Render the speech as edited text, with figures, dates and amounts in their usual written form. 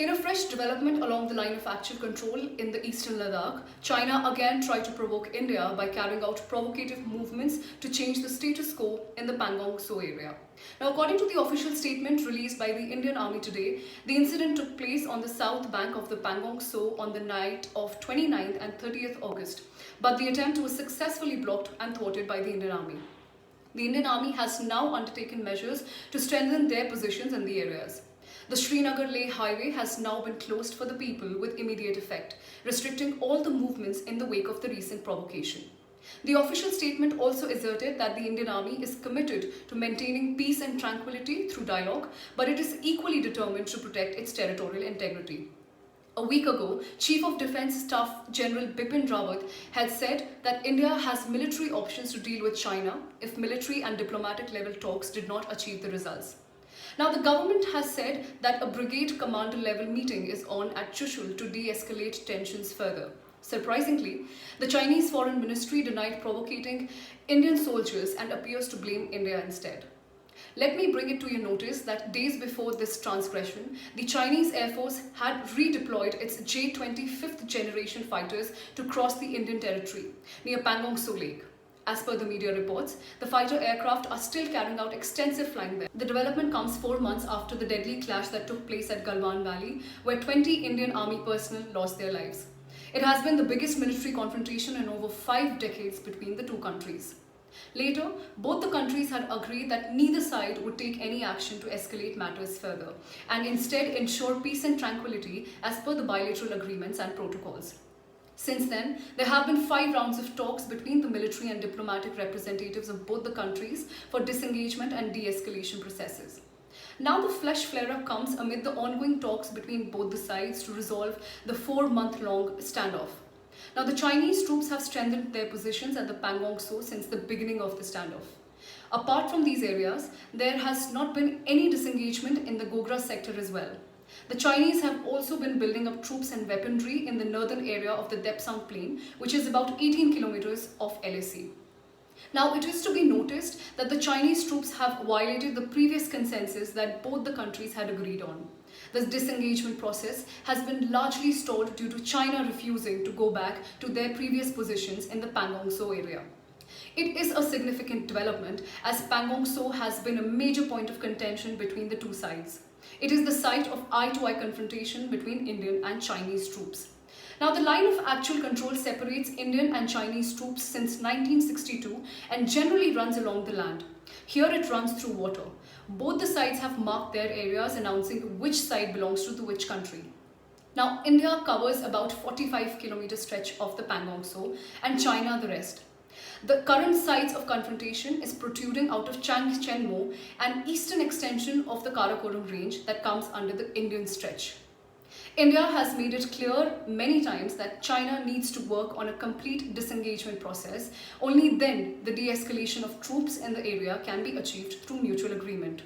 In a fresh development along the line of actual control in the eastern Ladakh, China again tried to provoke India by carrying out provocative movements to change the status quo in the Pangong Tso area. Now, according to the official statement released by the Indian Army today, the incident took place on the south bank of the Pangong Tso on the night of 29th and 30th August, but the attempt was successfully blocked and thwarted by the Indian Army. The Indian Army has now undertaken measures to strengthen their positions in the areas. The Srinagar-Leh highway has now been closed for the people with immediate effect, restricting all the movements in the wake of the recent provocation. The official statement also asserted that the Indian Army is committed to maintaining peace and tranquility through dialogue, but it is equally determined to protect its territorial integrity. A week ago, Chief of Defence Staff General Bipin Rawat had said that India has military options to deal with China if military and diplomatic level talks did not achieve the results. Now, the government has said that a brigade commander level meeting is on at Chushul to de-escalate tensions further. Surprisingly, the Chinese Foreign Ministry denied provocating Indian soldiers and appears to blame India instead. Let me bring it to your notice that days before this transgression, the Chinese Air Force had redeployed its J-20 fifth generation fighters to cross the Indian territory near Pangong Lake. As per the media reports, the fighter aircraft are still carrying out extensive flying there. The development comes 4 months after the deadly clash that took place at Galwan Valley, where 20 Indian Army personnel lost their lives. It has been the biggest military confrontation in over 5 decades between the two countries. Later, both the countries had agreed that neither side would take any action to escalate matters further, and instead ensure peace and tranquility as per the bilateral agreements and protocols. Since then, there have been 5 rounds of talks between the military and diplomatic representatives of both the countries for disengagement and de-escalation processes. Now the flesh flare-up comes amid the ongoing talks between both the sides to resolve the 4-month-long standoff. Now, the Chinese troops have strengthened their positions at the Pangong Tso since the beginning of the standoff. Apart from these areas, there has not been any disengagement in the Gogra sector as well. The Chinese have also been building up troops and weaponry in the northern area of the Depsang Plain, which is about 18 kilometers off LAC. Now, it is to be noticed that the Chinese troops have violated the previous consensus that both the countries had agreed on. The disengagement process has been largely stalled due to China refusing to go back to their previous positions in the Pangong Tso area. It is a significant development as Pangong Tso has been a major point of contention between the two sides. It is the site of eye-to-eye confrontation between Indian and Chinese troops. Now, the line of actual control separates Indian and Chinese troops since 1962 and generally runs along the land. Here it runs through water. Both the sides have marked their areas announcing which side belongs to which country. Now, India covers about 45-kilometer stretch of the Pangong Tso and China the rest. The current sites of confrontation is protruding out of Changchenmo, an eastern extension of the Karakoram range that comes under the Indian stretch. India has made it clear many times that China needs to work on a complete disengagement process. Only then the de-escalation of troops in the area can be achieved through mutual agreement.